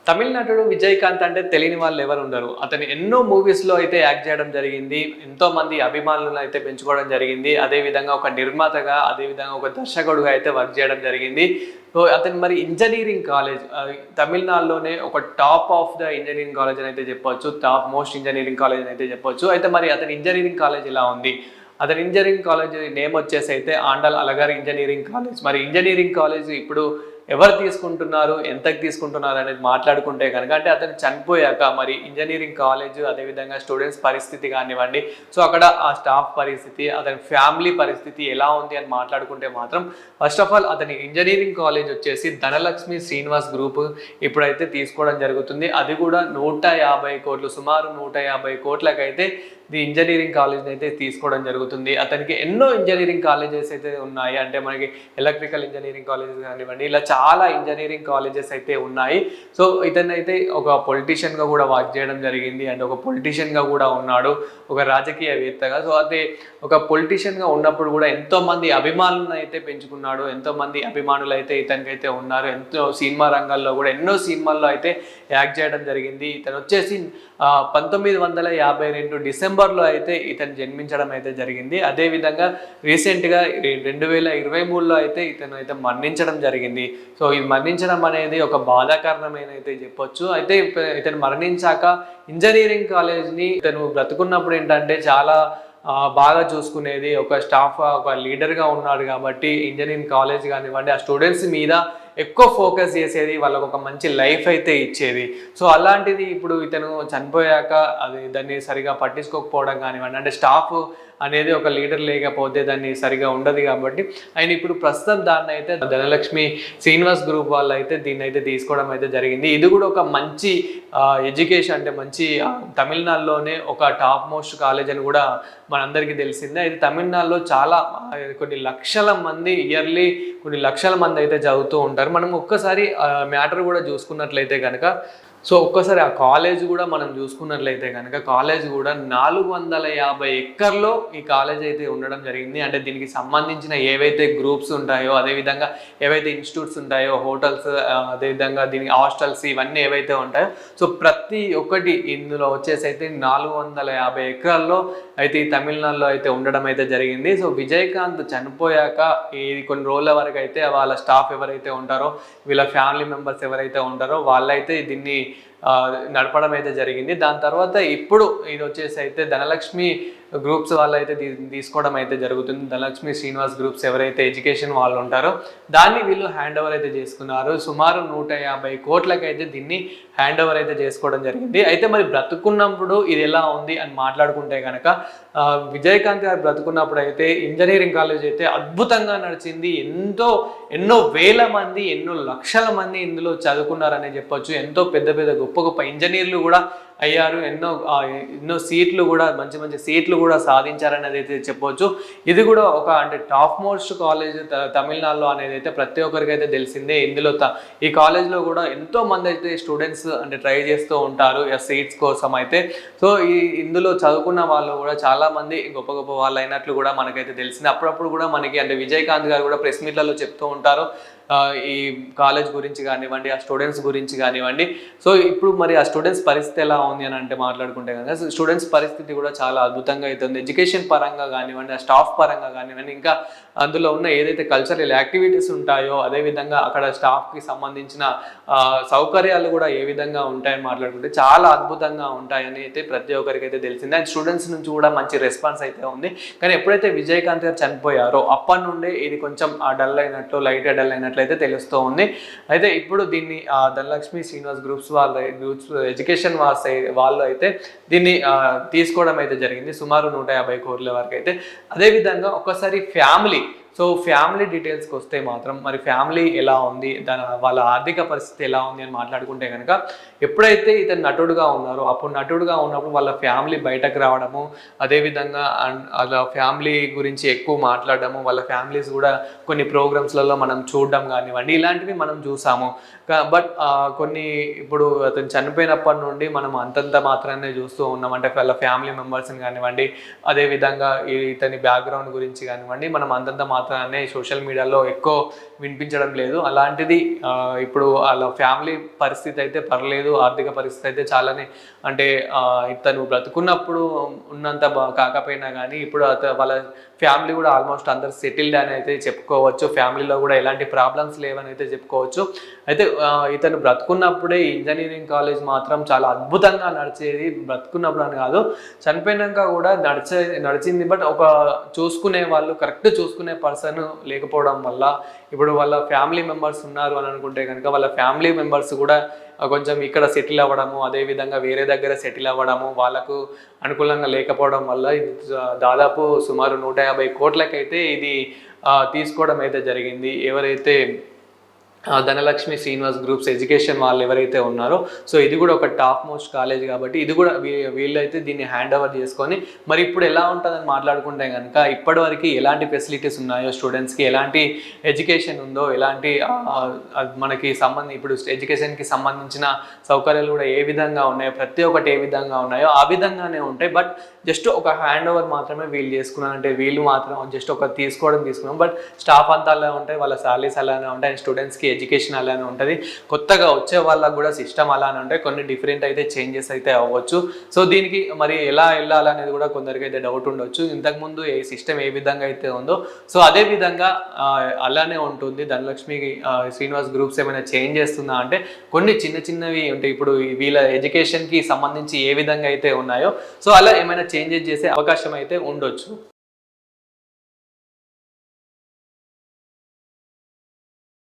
తమిళ నటుడు విజయకాంత్ అంటే తెలియని వాళ్ళు ఎవరు ఉండరు. అతను ఎన్నో మూవీస్‌లో అయితే యాక్ట్ చేయడం జరిగింది. ఎంతోమంది అభిమానులను అయితే పెంచుకోవడం జరిగింది. అదే విధంగా ఒక నిర్మాతగా, అదే విధంగా ఒక దర్శకుడుగా అయితే వర్క్ చేయడం జరిగింది. సో, అతను మరి ఇంజినీరింగ్ కాలేజ్ తమిళనాడులోనే ఒక top of the engineering college అని అయితే చెప్పొచ్చు. టాప్ మోస్ట్ ఇంజినీరింగ్ కాలేజ్ అని అయితే చెప్పొచ్చు. అయితే మరి అతని ఇంజినీరింగ్ కాలేజ్ ఎలా ఉంది? అతని ఇంజినీరింగ్ కాలేజ్ నేమ్ వచ్చేసి అయితే ఆండల్ అళగర్ ఇంజినీరింగ్ కాలేజ్. మరి ఇంజినీరింగ్ కాలేజ్ ఇప్పుడు ఎవరు తీసుకుంటున్నారు, ఎంతకు తీసుకుంటున్నారు అనేది మాట్లాడుకుంటే కనుక అంటే అతను చనిపోయాక మరి ఇంజినీరింగ్ కాలేజ్ అదేవిధంగా స్టూడెంట్స్ పరిస్థితి కానివ్వండి, సో అక్కడ ఆ స్టాఫ్ పరిస్థితి, అతని ఫ్యామిలీ పరిస్థితి ఎలా ఉంది అని మాట్లాడుకుంటే మాత్రం ఫస్ట్ ఆఫ్ ఆల్ అతని ఇంజినీరింగ్ కాలేజ్ వచ్చేసి ధనలక్ష్మి శ్రీనివాస్ గ్రూప్ ఇప్పుడైతే తీసుకోవడం జరుగుతుంది. అది కూడా 150 కోట్లు, సుమారు 150 కోట్లకైతే ది ఇంజనీరింగ్ కాలేజ్ని అయితే తీసుకోవడం జరుగుతుంది. అతనికి ఎన్నో ఇంజనీరింగ్ కాలేజెస్ అయితే ఉన్నాయి. అంటే మనకి ఎలక్ట్రికల్ ఇంజనీరింగ్ కాలేజెస్ కానివ్వండి, ఇలా చాలా ఇంజనీరింగ్ కాలేజెస్ అయితే ఉన్నాయి. సో ఇతను అయితే ఒక పొలిటీషియన్గా కూడా వర్క్ చేయడం జరిగింది. అండ్ ఒక పొలిటీషియన్గా కూడా ఉన్నాడు, ఒక రాజకీయవేత్తగా. సో అదే ఒక పొలిటీషియన్గా ఉన్నప్పుడు కూడా ఎంతోమంది అభిమానులను అయితే పెంచుకున్నాడు. ఎంతోమంది అభిమానులు అయితే ఇతనికైతే ఉన్నారు. ఎంతో సినిమా రంగాల్లో కూడా ఎన్నో సినిమాల్లో అయితే యాక్ట్ చేయడం జరిగింది. ఇతను వచ్చేసి 1952 డిసెంబర్లో అయితే ఇతను జన్మించడం అయితే జరిగింది. అదేవిధంగా రీసెంట్గా 2023లో అయితే ఇతను అయితే మరణించడం జరిగింది. సో ఇది మరణించడం అనేది ఒక బాధాకరణమైన అయితే చెప్పొచ్చు. అయితే ఇతను మరణించాక ఇంజనీరింగ్ కాలేజ్ని ఇతను బ్రతుకున్నప్పుడు ఏంటంటే చాలా బాగా చూసుకునేది, ఒక స్టాఫ్ ఒక లీడర్గా ఉన్నాడు కాబట్టి ఇంజనీరింగ్ కాలేజ్ కానివ్వండి ఆ స్టూడెంట్స్ మీద ఎక్కువ ఫోకస్ చేసేది, వాళ్ళకు ఒక మంచి లైఫ్ అయితే ఇచ్చేది. సో అలాంటిది ఇప్పుడు ఇతను చనిపోయాక అది దాన్ని సరిగా పట్టించుకోకపోవడం కానివ్వండి, అంటే స్టాఫ్ అనేది ఒక లీడర్ లేకపోతే దాన్ని సరిగా ఉండదు కాబట్టి ఆయన ఇప్పుడు ప్రస్తుతం దాన్ని అయితే ధనలక్ష్మి శ్రీనివాస్ గ్రూప్ వాళ్ళు అయితే దీన్ని అయితే తీసుకోవడం అయితే జరిగింది. ఇది కూడా ఒక మంచి ఎడ్యుకేషన్, అంటే మంచి తమిళనాడులోనే ఒక టాప్ మోస్ట్ కాలేజ్ అని కూడా మనందరికీ తెలిసిందే. అయితే తమిళనాడులో చాలా కొన్ని లక్షల మంది ఇయర్లీ కొన్ని లక్షల మంది అయితే చదువుతూ ఉంటారు. మనం ఒక్కసారి మ్యాటర్ కూడా చూసుకున్నట్లయితే కనుక, సో ఒక్కసారి ఆ కాలేజ్ కూడా మనం చూసుకున్నట్లయితే కనుక కాలేజ్ కూడా 450 ఎకర్లో ఈ కాలేజ్ అయితే ఉండడం జరిగింది. అంటే దీనికి సంబంధించిన ఏవైతే గ్రూప్స్ ఉంటాయో, అదేవిధంగా ఏవైతే ఇన్స్టిట్యూట్స్ ఉంటాయో, హోటల్స్, అదేవిధంగా దీని హాస్టల్స్ ఇవన్నీ ఏవైతే ఉంటాయో, సో ప్రతి ఒక్కటి ఇందులో వచ్చేసి అయితే 450 ఎకరాల్లో అయితే ఈ తమిళనాడులో అయితే ఉండడం అయితే జరిగింది. సో విజయకాంత్ చనిపోయాక ఇది కొన్ని రోజుల వరకు అయితే వాళ్ళ స్టాఫ్ ఎవరైతే ఉంటారో, వీళ్ళ ఫ్యామిలీ మెంబర్స్ ఎవరైతే ఉంటారో వాళ్ళైతే దీన్ని నడపడం అయితే జరిగింది. దాని తర్వాత ఇప్పుడు ఇది వచ్చేసి అయితే ధనలక్ష్మి గ్రూప్స్ వాళ్ళు అయితే తీసుకోవడం అయితే జరుగుతుంది. ధనలక్ష్మి శ్రీనివాస్ గ్రూప్స్ ఎవరైతే ఎడ్యుకేషన్ వాళ్ళు ఉంటారో దాన్ని వీళ్ళు హ్యాండ్ ఓవర్ అయితే చేసుకున్నారు. సుమారు 150 కోట్లకైతే దీన్ని హ్యాండ్ ఓవర్ అయితే చేసుకోవడం జరిగింది. అయితే మరి బ్రతుకున్నప్పుడు ఇది ఎలా ఉంది అని మాట్లాడుకుంటే కనుక విజయకాంత్ గారు బ్రతుకున్నప్పుడు అయితే ఇంజనీరింగ్ కాలేజ్ అయితే అద్భుతంగా నడిచింది. ఎన్నో వేల మంది, ఎన్నో లక్షల మంది ఇందులో చదువుకున్నారనే చెప్పొచ్చు. ఎంతో పెద్ద పెద్ద గొప్ప గొప్ప ఇంజనీర్లు కూడా అయ్యారు. ఎన్నో సీట్లు కూడా మంచి సీట్లు కూడా సాధించారనేది అయితే చెప్పవచ్చు. ఇది కూడా ఒక అంటే టాప్ మోస్ట్ కాలేజ్ తమిళనాడులో అనేది అయితే ప్రతి ఒక్కరికి అయితే తెలిసిందే. ఇందులో ఈ కాలేజ్లో కూడా ఎంతో మంది అయితే స్టూడెంట్స్ అంటే ట్రై చేస్తూ ఉంటారు సీట్స్ కోసం అయితే. సో ఇందులో చదువుకున్న వాళ్ళు కూడా చాలా మంది గొప్ప గొప్ప వాళ్ళు అయినట్లు కూడా మనకైతే తెలిసింది. అప్పుడప్పుడు కూడా మనకి అంటే విజయకాంత్ గారు కూడా ప్రెస్ మీట్లలో చెప్తూ ఉంటారు ఈ కాలేజ్ గురించి కానివ్వండి, ఆ స్టూడెంట్స్ గురించి కానివ్వండి. సో ఇప్పుడు మరి ఆ స్టూడెంట్స్ పరిస్థితి ఎలా ఉంది అని అంటే మాట్లాడుకుంటే కనుక స్టూడెంట్స్ పరిస్థితి కూడా చాలా అద్భుతంగా అవుతుంది. ఎడ్యుకేషన్ పరంగా కానివ్వండి, ఆ స్టాఫ్ పరంగా కానివ్వండి, ఇంకా అందులో ఉన్న ఏదైతే కల్చరల్ యాక్టివిటీస్ ఉంటాయో, అదేవిధంగా అక్కడ స్టాఫ్కి సంబంధించిన సౌకర్యాలు కూడా ఏ విధంగా ఉంటాయని మాట్లాడుకుంటే చాలా అద్భుతంగా ఉంటాయని అయితే ప్రతి ఒక్కరికి అయితే తెలిసింది. అండ్ స్టూడెంట్స్ నుంచి కూడా మంచి రెస్పాన్స్ అయితే ఉంది. కానీ ఎప్పుడైతే విజయకాంత్ గారు చనిపోయారో అప్పటి నుండే ఇది కొంచెం డల్ అయినట్లు, లైట్గా డల్ అయినట్లు అయితే తెలుస్తూ ఉంది. అయితే ఇప్పుడు దీన్ని ధనలక్ష్మి శ్రీనివాస్ గ్రూప్స్ ఎడ్యుకేషన్ వాళ్ళు అయితే దీన్ని తీసుకోవడం అయితే జరిగింది. సుమారు 150 కోట్ల వరకు అయితే. అదేవిధంగా ఒకసారి ఫ్యామిలీ డీటెయిల్స్కి వస్తే మాత్రం మరి ఫ్యామిలీ ఎలా ఉంది, వాళ్ళ ఆర్థిక పరిస్థితి ఎలా ఉంది అని మాట్లాడుకుంటే కనుక ఎప్పుడైతే ఇతను నటుడుగా ఉన్నారో అప్పుడు నటుడుగా ఉన్నప్పుడు వాళ్ళ ఫ్యామిలీ బయటకు రావడము, అదేవిధంగా వాళ్ళ ఫ్యామిలీ గురించి ఎక్కువ మాట్లాడడము, వాళ్ళ ఫ్యామిలీస్ కూడా కొన్ని ప్రోగ్రామ్స్లలో మనం చూడడం కానివ్వండి ఇలాంటివి మనం చూసాము. బట్ కొన్ని ఇప్పుడు అతను చనిపోయినప్పటి నుండి మనం అంతంత మాత్రాన్ని చూస్తూ ఉన్నాం. అంటే వాళ్ళ ఫ్యామిలీ మెంబర్స్ని కానివ్వండి, అదేవిధంగా ఇతని బ్యాక్గ్రౌండ్ గురించి కానివ్వండి మనం అంతంత మాత్రానే సోషల్ మీడియాలో ఎక్కువ వినిపించడం లేదు. అలాంటిది ఇప్పుడు వాళ్ళ ఫ్యామిలీ పరిస్థితి అయితే పర్లేదు, ఆర్థిక పరిస్థితి అయితే చాలానే అంటే ఇతను బ్రతుకున్నప్పుడు ఉన్నంత కాకపోయినా కానీ ఇప్పుడు వాళ్ళ ఫ్యామిలీ కూడా ఆల్మోస్ట్ అందరు సెటిల్డ్ అని అయితే చెప్పుకోవచ్చు. ఫ్యామిలీలో కూడా ఎలాంటి ప్రాబ్లమ్స్ లేవని అయితే చెప్పుకోవచ్చు. అయితే ఇతను బ్రతుకున్నప్పుడే ఇంజనీరింగ్ కాలేజ్ మాత్రం చాలా అద్భుతంగా నడిచేది. బ్రతుకున్నప్పుడు అని కాదు, చనిపోయినాక కూడా నడిచింది. బట్ ఒక చూసుకునే వాళ్ళు, కరెక్ట్ చూసుకునే పర్సన్ లేకపోవడం వల్ల ఇప్పుడు వాళ్ళ ఫ్యామిలీ మెంబర్స్ ఉన్నారు అని అనుకుంటే కనుక వాళ్ళ ఫ్యామిలీ మెంబర్స్ కూడా కొంచెం ఇక్కడ సెటిల్ అవ్వడము, అదేవిధంగా వేరే దగ్గర సెటిల్ అవ్వడము, వాళ్ళకు అనుకూలంగా లేకపోవడం వల్ల ఇది దాదాపు సుమారు 150 కోట్లకైతే ఇది తీసుకోవడం అయితే జరిగింది. ఎవరైతే ధనలక్ష్మి శ్రీనివాస్ గ్రూప్స్ ఎడ్యుకేషన్ వాళ్ళు ఎవరైతే ఉన్నారో, సో ఇది కూడా ఒక టాప్ మోస్ట్ కాలేజ్ కాబట్టి ఇది కూడా వీళ్ళైతే దీన్ని హ్యాండ్ ఓవర్ చేసుకొని మరి ఇప్పుడు ఎలా ఉంటుందని మాట్లాడుకుంటే కనుక ఇప్పటివరకు ఎలాంటి ఫెసిలిటీస్ ఉన్నాయో, స్టూడెంట్స్కి ఎలాంటి ఎడ్యుకేషన్ ఉందో, ఎలాంటి మనకి ఇప్పుడు ఎడ్యుకేషన్కి సంబంధించిన సౌకర్యాలు కూడా ఏ విధంగా ఉన్నాయో, ప్రతి ఒక్కటి ఏ విధంగా ఉన్నాయో ఆ విధంగానే ఉంటాయి. బట్ జస్ట్ ఒక హ్యాండ్ ఓవర్ మాత్రమే వీళ్ళు చేసుకున్నారంటే వీళ్ళు మాత్రం జస్ట్ ఒక తీసుకున్నాం. బట్ స్టాఫ్ అంతా అలా ఉంటాయి, వాళ్ళ సాలరీస్ అలానే ఉంటాయి, అండ్ స్టూడెంట్స్కి ఎడ్యుకేషన్ అలానే ఉంటుంది. కొత్తగా వచ్చే వాళ్ళకు కూడా సిస్టమ్ అలానే ఉంటాయి. కొన్ని డిఫరెంట్ అయితే చేంజెస్ అయితే అవ్వచ్చు. సో దీనికి మరి ఎలా వెళ్ళాలనేది కూడా కొందరికి అయితే డౌట్ ఉండొచ్చు. ఇంతకుముందు ఏ సిస్టమ్ ఏ విధంగా అయితే ఉందో సో అదే విధంగా అలానే ఉంటుంది. ధనలక్ష్మి శ్రీనివాస్ గ్రూప్స్ ఏమైనా చేంజ్ చేస్తుందా అంటే కొన్ని చిన్నవి ఉంటాయి. ఇప్పుడు వీళ్ళ ఎడ్యుకేషన్కి సంబంధించి ఏ విధంగా అయితే ఉన్నాయో సో అలా ఏమైనా చేంజెస్ చేసే అవకాశం అయితే ఉండొచ్చు.